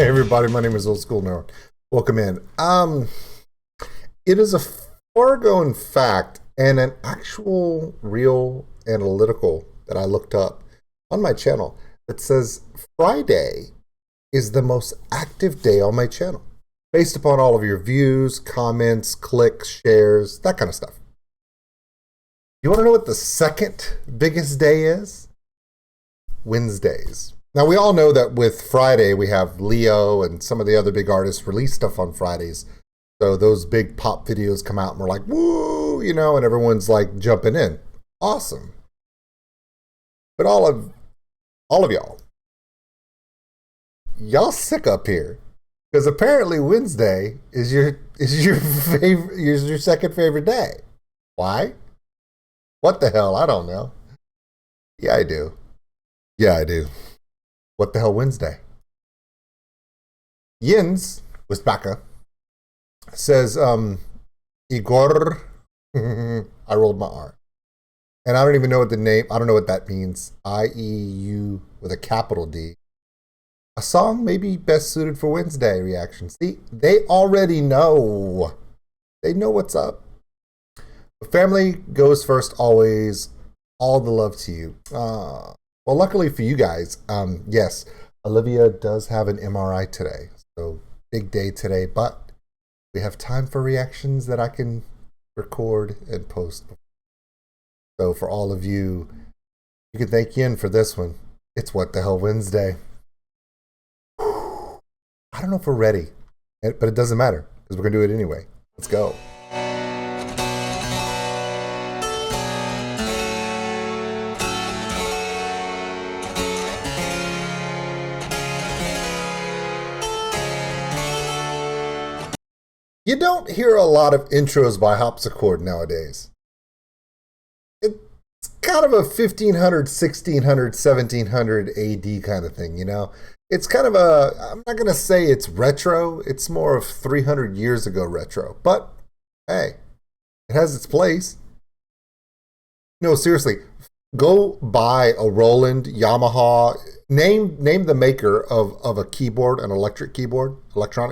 Hey everybody, my name is Old School Nerd. Welcome in. It is a foregone fact and an actual real analytical that I looked up on my channel that says Friday is the most active day on my channel based upon all of your views, comments, clicks, shares, that kind of stuff. You want to know what the second biggest day is? Wednesdays. Now, we all know that with Friday, we have Leo and some of the other big artists release stuff on Fridays. So those big pop videos come out and we're like, woo, you know, and everyone's like jumping in. Awesome. But all of y'all sick up here. Because apparently Wednesday is your favorite, is your second favorite day. Why? What the hell? I don't know. Yeah, I do. Yeah, I do. What the hell Wednesday? Jens Westbacka says, Igorrr, I rolled my R. And I don't even know what the name, I don't know what that means. ieuD with a capital D. A song maybe best suited for Wednesday reaction. See, they already know. They know what's up. Family goes first always. All the love to you. Well, luckily for you guys, yes, Olivia does have an MRI today. So big day today, but we have time for reactions that I can record and post. So for all of you, you can thank Yin for this one. It's What the Hell Wednesday. I don't know if we're ready, but it doesn't matter because we're going to do it anyway. Let's go. You don't hear a lot of intros by Hopsichord nowadays. It's kind of a 1500, 1600, 1700 AD kind of thing, you know? It's kind of a, I'm not going to say it's retro. It's more of 300 years ago retro. But, hey, it has its place. No, seriously, go buy a Roland, Yamaha. Name the maker of a keyboard, an electronic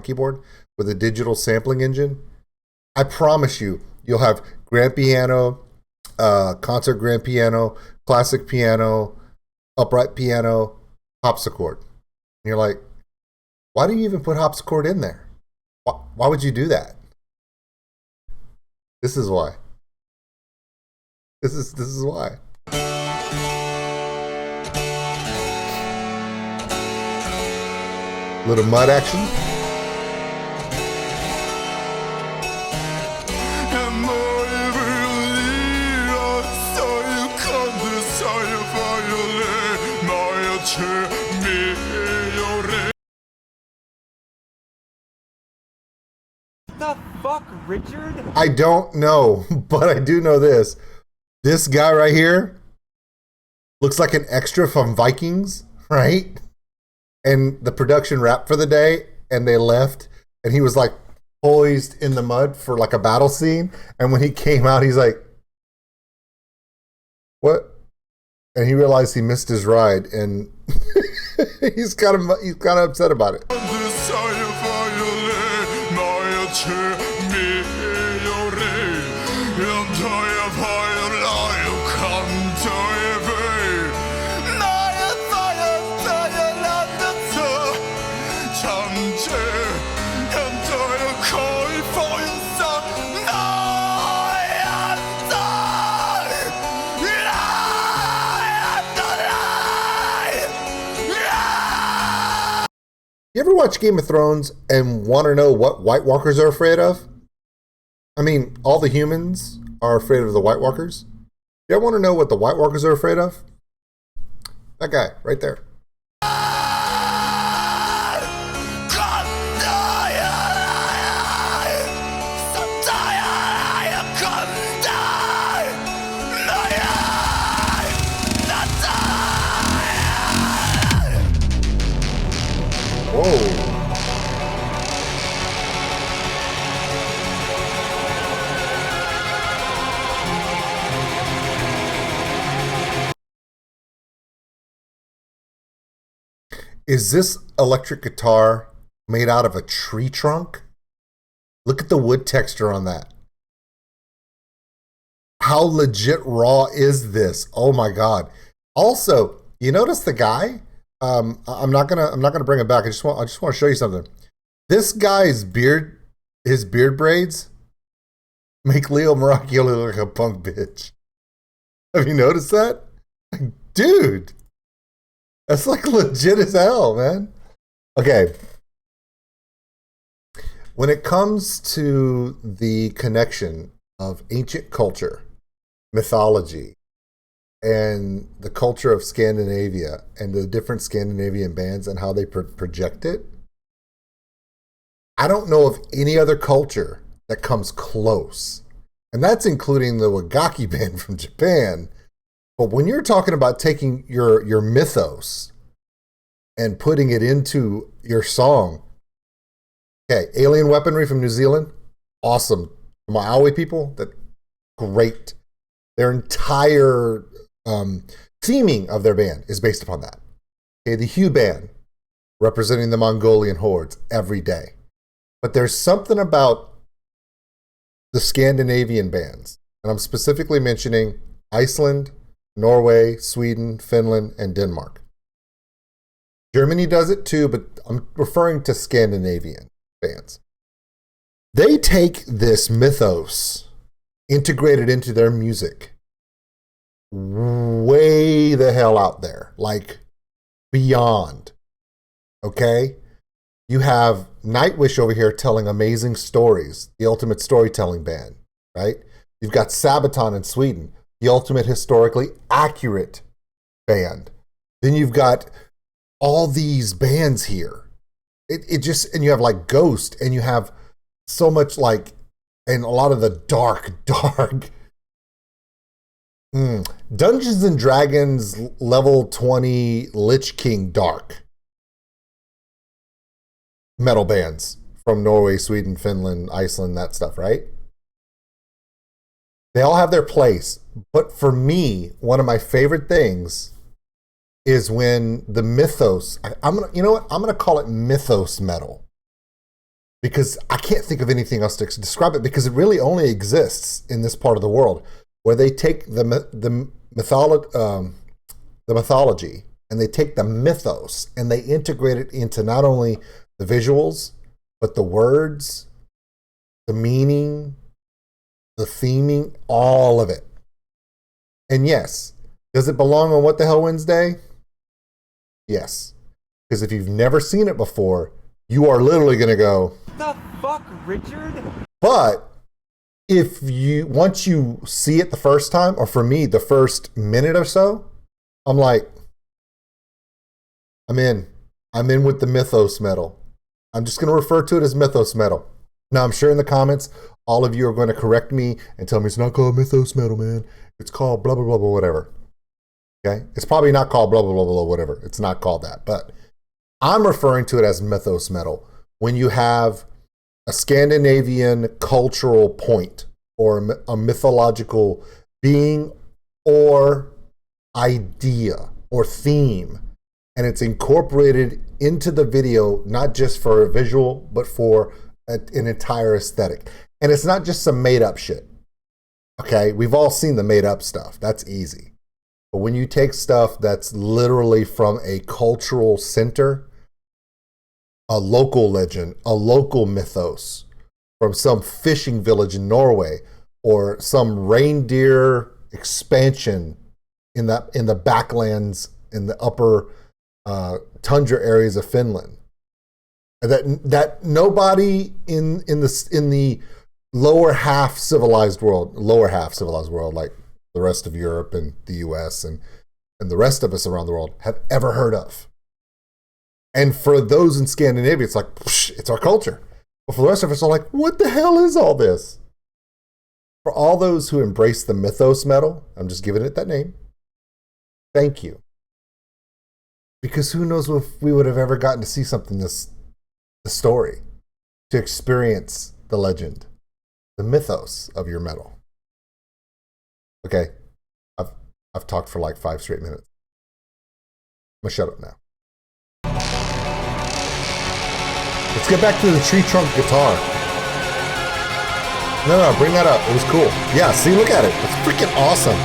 keyboard, with a digital sampling engine. I promise you, you'll have grand piano, concert grand piano, classic piano, upright piano, Hopsichord. And you're like, why do you even put Hopsichord in there? Why would you do that? This is why. This is why. Little mud action. The fuck, Richard? I don't know, but I do know this. This guy right here looks like an extra from Vikings, right? And the production wrapped for the day, and they left, and he was like poised in the mud for like a battle scene. And when he came out, he's like, "What?" And he realized he missed his ride, and he's kind of upset about it. You ever watch Game of Thrones and want to know what White Walkers are afraid of? I mean, all the humans are afraid of the White Walkers. You ever want to know what the White Walkers are afraid of? That guy, right there. Whoa. Is this electric guitar made out of a tree trunk. Look at the wood texture on that. How legit raw is this? Oh my God. Also, you notice the guy? I'm not gonna bring him back. I just want to show you something. This guy's beard, his beard braids, make Leo Maracchio look like a punk bitch. Have you noticed that? Dude, that's like legit as hell, man. Okay. When it comes to the connection of ancient culture, mythology, and the culture of Scandinavia and the different Scandinavian bands and how they project it, I don't know of any other culture that comes close. And that's including the Wagaki band from Japan. But when you're talking about taking your mythos and putting it into your song, okay, Alien Weaponry from New Zealand, awesome. Maui people, that great. Their entire theming of their band is based upon that. Okay, the ieuD band, representing the Mongolian hordes every day. But there's something about the Scandinavian bands, and I'm specifically mentioning Iceland, Norway, Sweden, Finland, and Denmark. Germany does it too, but I'm referring to Scandinavian bands. They take this mythos, integrate it into their music, way the hell out there, like beyond. Okay? You have Nightwish over here telling amazing stories, the ultimate storytelling band, right? You've got Sabaton in Sweden, the ultimate historically accurate band. Then you've got all these bands here. It just, and you have like Ghost, and you have so much like, and a lot of the dark Dungeons and Dragons level 20 Lich King dark metal bands from Norway, Sweden, Finland, Iceland, that stuff, right? They all have their place. But for me, one of my favorite things is when the mythos, I'm gonna call it mythos metal. Because I can't think of anything else to describe it, because it really only exists in this part of the world, where they take the mythology and they take the mythos and they integrate it into not only the visuals, but the words, the meaning, the theming, all of it. And yes, does it belong on What the Hell Wednesday? Yes. Because if you've never seen it before, you are literally going to go, The fuck, Richard? But if you, once you see it the first time, or for me, the first minute or so, I'm like, I'm in with the mythos metal. I'm just going to refer to it as mythos metal. Now, I'm sure in the comments, all of you are going to correct me and tell me it's not called mythos metal, man. It's called blah, blah, blah, blah, whatever. Okay? It's probably not called blah, blah, blah, blah, whatever. It's not called that. But I'm referring to it as mythos metal. When you have a Scandinavian cultural point or a mythological being or idea or theme, and it's incorporated into the video, not just for a visual, but for an entire aesthetic. And it's not just some made up shit. Okay, we've all seen the made up stuff. That's easy. But when you take stuff that's literally from a cultural center, a local legend, a local mythos, from some fishing village in Norway, or some reindeer expansion in the backlands in the upper tundra areas of Finland, that nobody in the lower half civilized world, like the rest of Europe and the US and the rest of us around the world, have ever heard of. And for those in Scandinavia, it's like, it's our culture. But for the rest of us, are like, what the hell is all this? For all those who embrace the mythos metal, I'm just giving it that name, thank you. Because who knows if we would have ever gotten to see something the story, to experience the legend, the mythos of your metal. Okay, I've talked for like 5 straight minutes. I'm gonna shut up now. Let's get back to the tree trunk guitar. No, bring that up. It was cool. Yeah, see, look at it. It's freaking awesome.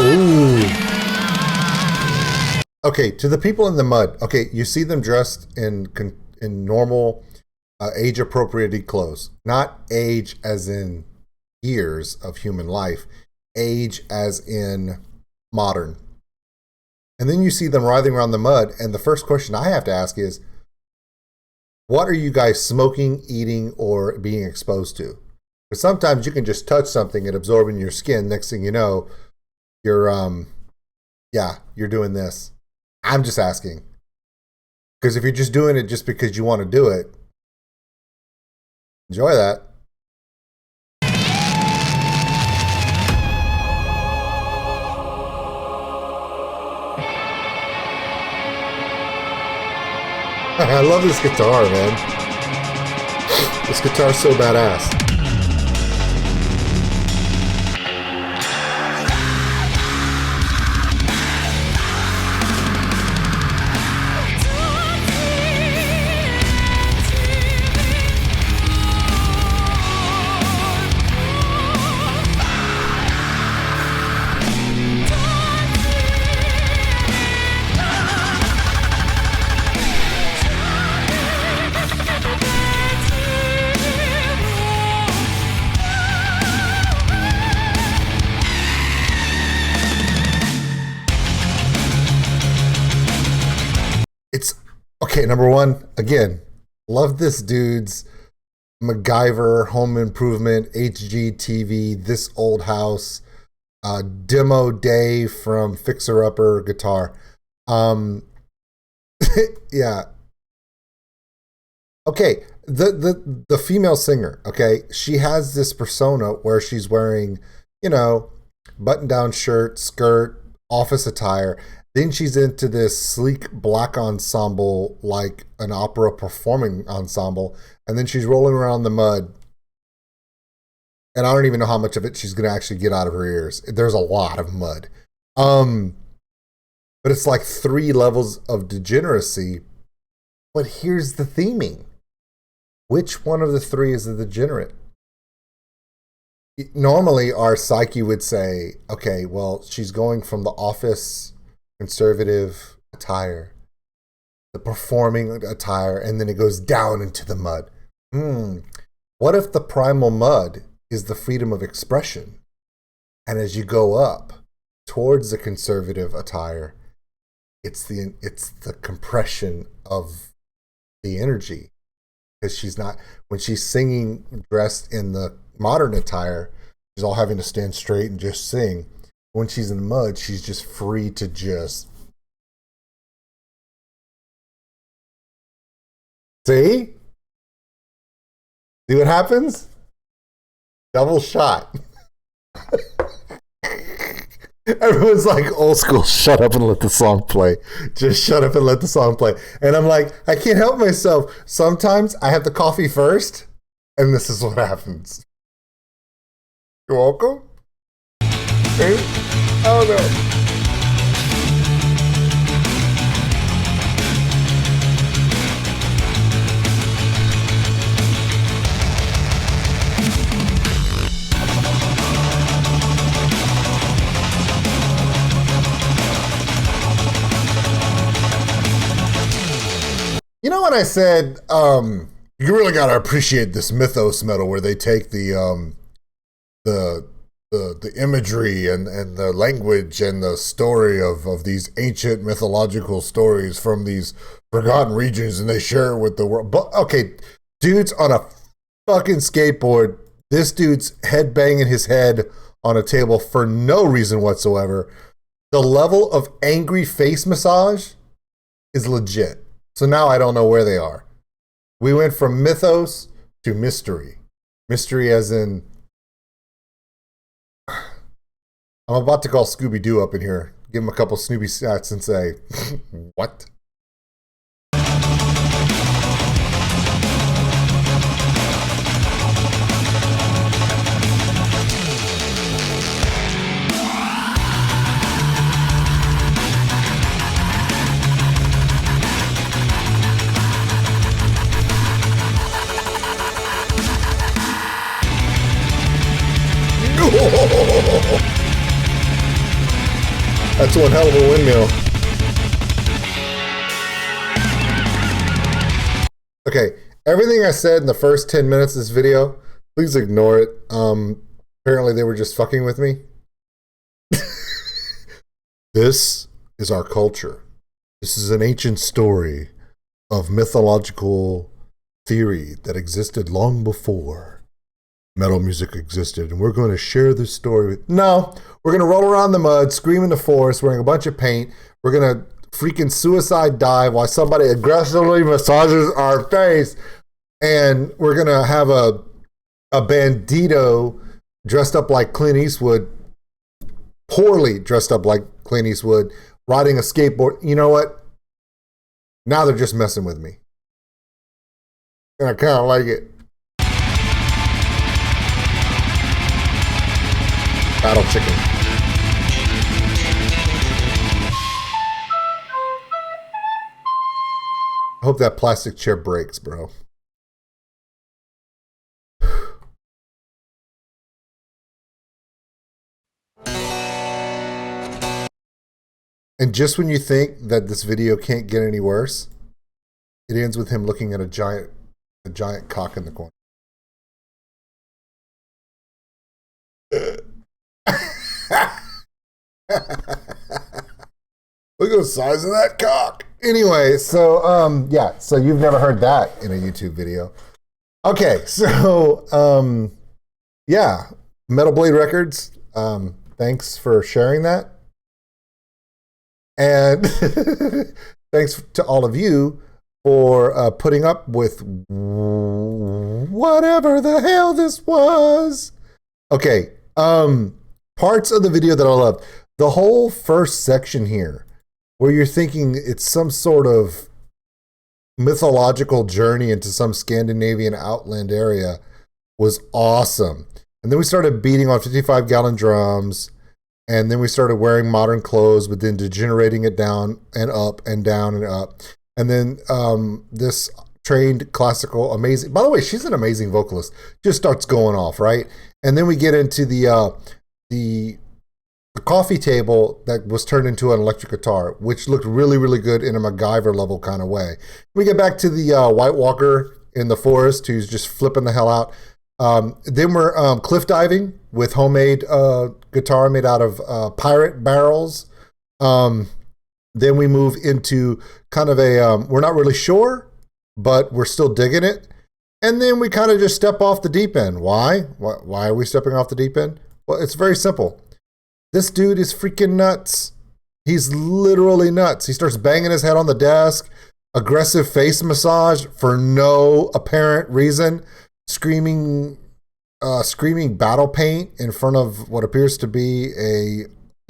Ooh. Okay, to the people in the mud. Okay, you see them dressed in normal, age-appropriate clothes. Not age as in years of human life. Age as in modern. And then you see them writhing around the mud, and the first question I have to ask is, what are you guys smoking, eating, or being exposed to? Because sometimes you can just touch something and absorb in your skin. Next thing you know, you're doing this. I'm just asking. Because if you're just doing it just because you want to do it, enjoy that. I love this guitar, man. This guitar's so badass. Okay, number one, again, love this dude's MacGyver, Home Improvement, HGTV, This Old House, Demo Day from Fixer Upper guitar. Yeah. Okay, the female singer, okay, she has this persona where she's wearing, button-down shirt, skirt, office attire. Then she's into this sleek black ensemble, like an opera performing ensemble. And then she's rolling around the mud. And I don't even know how much of it she's going to actually get out of her ears. There's a lot of mud. But it's like 3 levels of degeneracy. But here's the theming. Which one of the 3 is the degenerate? Normally, our psyche would say, okay, well, she's going from the office conservative attire, the performing attire, and then it goes down into the mud. What if the primal mud is the freedom of expression? And as you go up towards the conservative attire, it's the compression of the energy. Because she's not, when she's singing dressed in the modern attire, she's all having to stand straight and just sing. When she's in the mud, she's just free to just... See? See what happens? Double shot. Everyone's like, old school, shut up and let the song play. Just shut up and let the song play. And I'm like, I can't help myself. Sometimes I have the coffee first, and this is what happens. You're welcome. Okay. Oh no. You know when I said you really gotta appreciate this mythos metal where they take the imagery and the language and the story of these ancient mythological stories from these forgotten regions and they share it with the world. But okay, dude's on a fucking skateboard. This dude's head banging his head on a table for no reason whatsoever. The level of angry face massage is legit. So now I don't know where they are. We went from mythos to mystery. Mystery as in, I'm about to call Scooby-Doo up in here, give him a couple Snoopy stats and say, what? That's one hell of a windmill. Okay, everything I said in the first 10 minutes of this video, please ignore it. Apparently they were just fucking with me. This is our culture. This is an ancient story of mythological theory that existed long before metal music existed, and we're going to share this story with... No, we're going to roll around the mud, scream in the forest, wearing a bunch of paint. We're going to freaking suicide dive while somebody aggressively massages our face, and we're going to have a bandito dressed up like Clint Eastwood, poorly dressed up like Clint Eastwood, riding a skateboard. You know what? Now they're just messing with me. And I kind of like it. Battle chicken. I hope that plastic chair breaks, bro. And just when you think that this video can't get any worse, it ends with him looking at a giant cock in the corner. Look at the size of that cock. Anyway, so yeah, so you've never heard that in a YouTube video. Okay, so yeah, Metal Blade Records, thanks for sharing that. And thanks to all of you for putting up with whatever the hell this was. Okay, parts of the video that I love. The whole first section here, where you're thinking it's some sort of mythological journey into some Scandinavian outland area, was awesome. And then we started beating on 55-gallon drums, and then we started wearing modern clothes, but then degenerating it down and up and down and up. And then this trained classical, amazing, by the way, she's an amazing vocalist, just starts going off, right? And then we get into the coffee table that was turned into an electric guitar, which looked really, really good in a MacGyver level kind of way. We get back to the White Walker in the forest who's just flipping the hell out. Then we're cliff diving with homemade guitar made out of pirate barrels. Then we move into kind of a, we're not really sure, but we're still digging it. And then we kind of just step off the deep end. Why? Why are we stepping off the deep end? Well, it's very simple. This dude is freaking nuts. He's literally nuts. He starts banging his head on the desk, aggressive face massage for no apparent reason, screaming battle paint in front of what appears to be a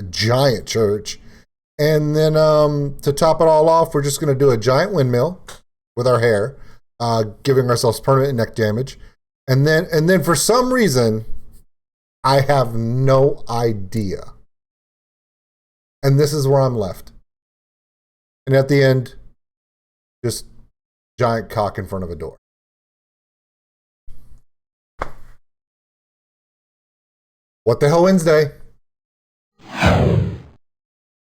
giant church. And then to top it all off, we're just going to do a giant windmill with our hair, giving ourselves permanent neck damage. And then for some reason, I have no idea. And this is where I'm left. And at the end, just giant cock in front of a door. What the hell, Wednesday?